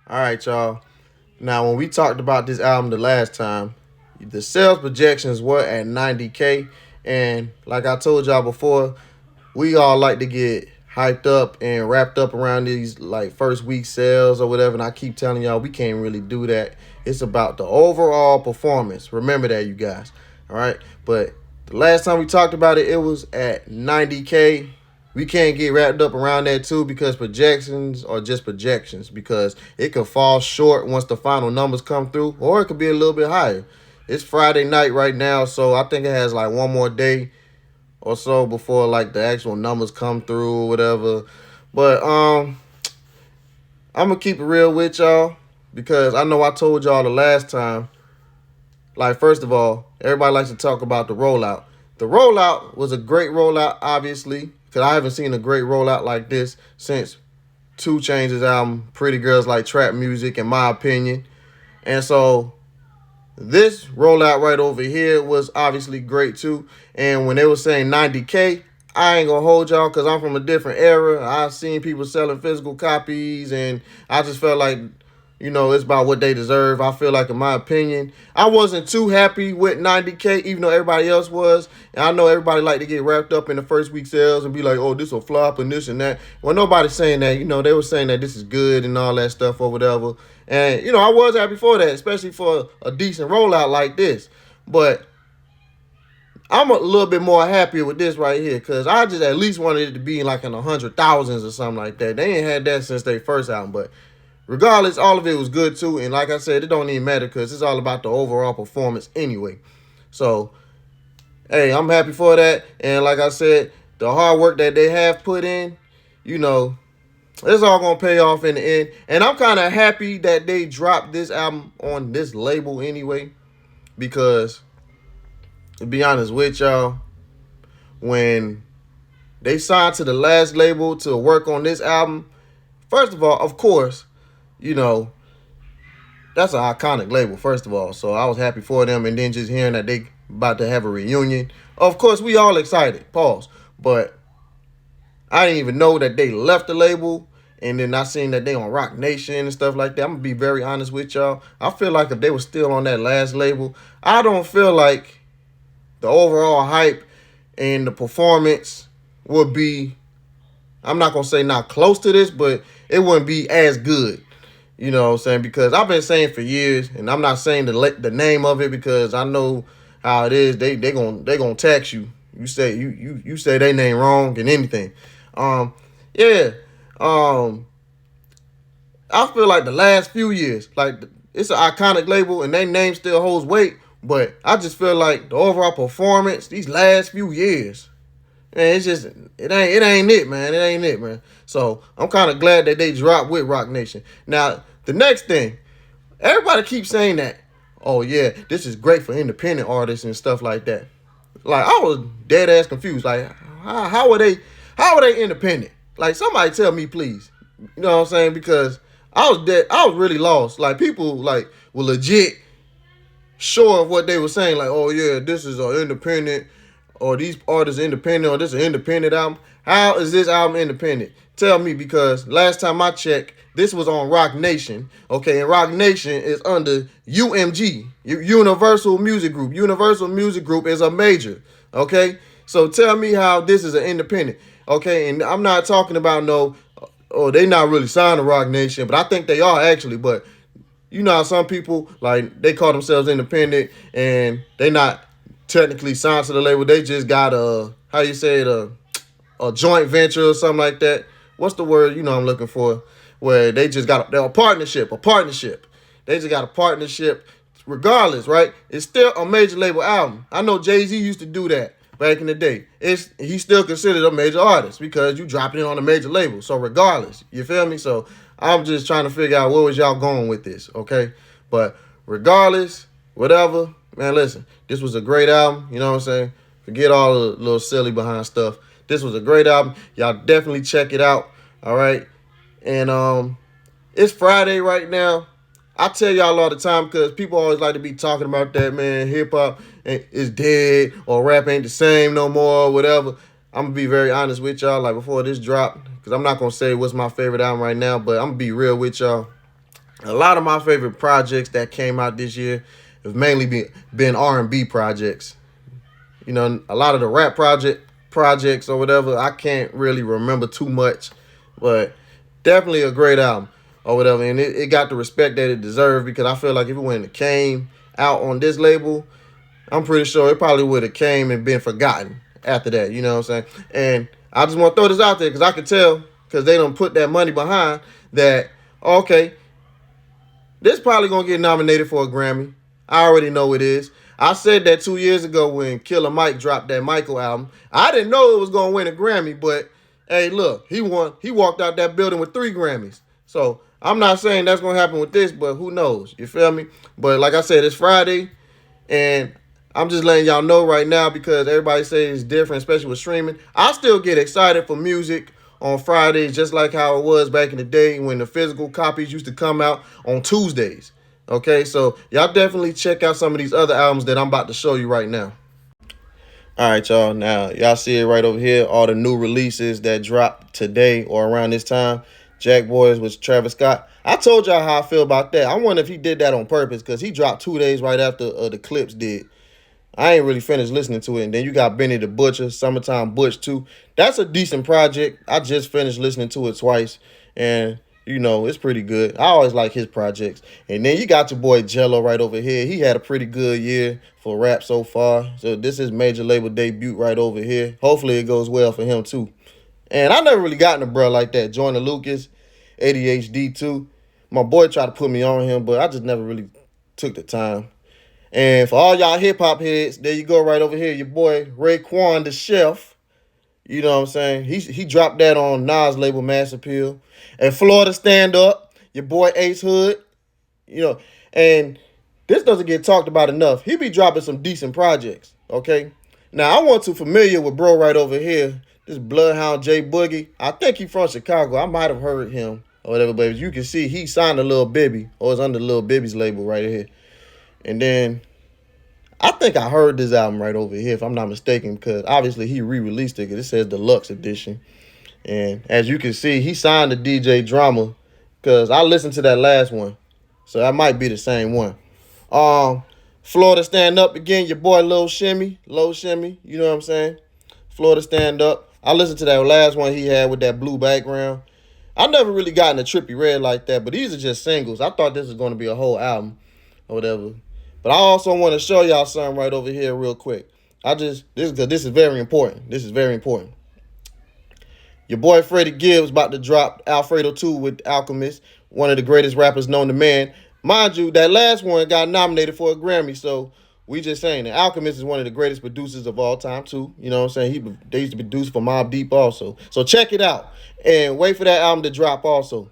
All right, y'all. Now, when we talked about this album the last time, the sales projections were at 90K. And like I told y'all before, we all like to get hyped up and wrapped up around these like first week sales or whatever. And I keep telling y'all, we can't really do that. It's about the overall performance. Remember that, you guys. All right. But the last time we talked about it, it was at 90K. We can't get wrapped up around that too because projections are just projections because it could fall short once the final numbers come through, or it could be a little bit higher. It's Friday night right now, so I think it has like one more day or so before like the actual numbers come through or whatever. But I'm gonna keep it real with y'all because I know I told y'all the last time. Like, first of all, everybody likes to talk about the rollout. The rollout was a great rollout, obviously, because I haven't seen a great rollout like this since Two Chainz' album, Pretty Girls Like Trap Music, in my opinion. And so this rollout right over here was obviously great too. And when they were saying 90K, I ain't gonna hold y'all because I'm from a different era. I've seen people selling physical copies, and I just felt like, it's about what they deserve. I feel like, in my opinion, I wasn't too happy with 90K, even though everybody else was. And I know everybody like to get wrapped up in the first week sales and be like, oh, this will flop and this and that. Well, nobody's saying that. They were saying that this is good and all that stuff or whatever. And, I was happy for that, especially for a decent rollout like this. But I'm a little bit more happier with this right here because I just at least wanted it to be like in the hundred thousands or something like that. They ain't had that since their first album, but regardless, all of it was good too. And like I said, it don't even matter because it's all about the overall performance anyway. So, hey, I'm happy for that. And like I said, the hard work that they have put in, you know, it's all gonna pay off in the end. And I'm kind of happy that they dropped this album on this label anyway, because to be honest with y'all, when they signed to the last label to work on this album, first of all, of course, you know, that's an iconic label, first of all. So I was happy for them. And then just hearing that they about to have a reunion. Of course, we all excited. Pause. But I didn't even know that they left the label. And then I seen that they on Rock Nation and stuff like that. I'm going to be very honest with y'all. I feel like if they were still on that last label, I don't feel like the overall hype and the performance would be, I'm not going to say not close to this, but it wouldn't be as good. You know what I'm saying? Because I've been saying for years, and I'm not saying the name of it because I know how it is. They gonna tax you. You say you say their name wrong and anything. Yeah. I feel like the last few years, like it's an iconic label and their name still holds weight, but I just feel like the overall performance these last few years, man, it's just it ain't it, man. It ain't it, man. So I'm kind of glad that they dropped with Rock Nation. Now the next thing, everybody keeps saying that, oh yeah, this is great for independent artists and stuff like that. Like I was dead ass confused. Like how are they independent? Like somebody tell me please. You know what I'm saying? Because I was really lost. Like people like were legit sure of what they were saying. Like, oh yeah, this is an independent, or these artists are independent, or this is an independent album. How is this album independent? Tell me, because last time I checked, this was on Rock Nation. Okay, and Rock Nation is under UMG, Universal Music Group. Universal Music Group is a major. Okay, so tell me how this is an independent. Okay, and I'm not talking about no, oh, they not really signed to Rock Nation, but I think they are actually. But you know how some people, like, they call themselves independent and they not technically signed to the label. They just got how you say it, a joint venture or something like that. What's the word I'm looking for? Where they just got a partnership. They just got a partnership. Regardless, right? It's still a major label album. I know Jay-Z used to do that back in the day. He's still considered a major artist because you dropped it on a major label. So regardless, you feel me? So I'm just trying to figure out where was y'all going with this, okay? But regardless, whatever, man, listen, this was a great album. You know what I'm saying? Forget all the little silly behind stuff. This was a great album. Y'all definitely check it out, all right? And it's Friday right now. I tell y'all all the time because people always like to be talking about that, man. Hip hop is dead or rap ain't the same no more or whatever. I'm going to be very honest with y'all, like before this drop, because I'm not going to say what's my favorite album right now, but I'm going to be real with y'all. A lot of my favorite projects that came out this year have mainly been R&B projects. You know, a lot of the rap projects or whatever, I can't really remember too much, but definitely a great album or whatever. And it got the respect that it deserved because I feel like if it wouldn't have came out on this label, I'm pretty sure it probably would have came and been forgotten after that. You know what I'm saying? And I just want to throw this out there because I could tell because they don't put that money behind that. Okay, this probably gonna get nominated for a Grammy. I already know it is. I said that 2 years ago when Killer Mike dropped that Michael album. I didn't know it was gonna win a Grammy, but hey, look, he won. He walked out that building with 3 Grammys. So I'm not saying that's gonna happen with this, but who knows? You feel me? But like I said, it's Friday, and I'm just letting y'all know right now because everybody says it's different, especially with streaming. I still get excited for music on Fridays, just like how it was back in the day when the physical copies used to come out on Tuesdays. Okay, so y'all definitely check out some of these other albums that I'm about to show you right now. All right, y'all. Now, y'all see it right over here. All the new releases that dropped today or around this time. Jack Boys with Travis Scott. I told y'all how I feel about that. I wonder if he did that on purpose because he dropped 2 days right after the Clipse did. I ain't really finished listening to it. And then you got Benny the Butcher, Summertime Butch too. That's a decent project. I just finished listening to it twice. And, you know, it's pretty good. I always like his projects. And then you got your boy Jello right over here. He had a pretty good year for rap so far. So this is major label debut right over here. Hopefully it goes well for him too. And I never really gotten a bro like that. Joyner Lucas, ADHD too. My boy tried to put me on him, but I just never really took the time. And for all y'all hip hop heads, there you go right over here. Your boy Raekwon the Chef. You know what I'm saying? He dropped that on Nas label Mass Appeal. And Florida Stand Up, your boy Ace Hood. You know, and this doesn't get talked about enough. He be dropping some decent projects. Okay. Now I want to familiar with bro right over here. This Bloodhound J Boogie. I think he from Chicago. I might have heard him or whatever, but as you can see, he signed a Lil Bibby or is under Lil Bibby's label right here. And then I think I heard this album right over here, if I'm not mistaken, because obviously he re-released it because it says Deluxe Edition. And as you can see, he signed to DJ Drama because I listened to that last one. So that might be the same one. Florida Stand Up again, your boy Lil Shimmy, you know what I'm saying? Florida Stand Up. I listened to that last one he had with that blue background. I never really gotten a Trippie Redd like that, but these are just singles. I thought this was going to be a whole album or whatever. But I also want to show y'all something right over here real quick. This is very important. This is very important. Your boy Freddie Gibbs about to drop Alfredo 2 with Alchemist, one of the greatest rappers known to man. Mind you, that last one got nominated for a Grammy, so we just saying that Alchemist is one of the greatest producers of all time too. You know what I'm saying? They used to produce for Mobb Deep also. So check it out and wait for that album to drop also.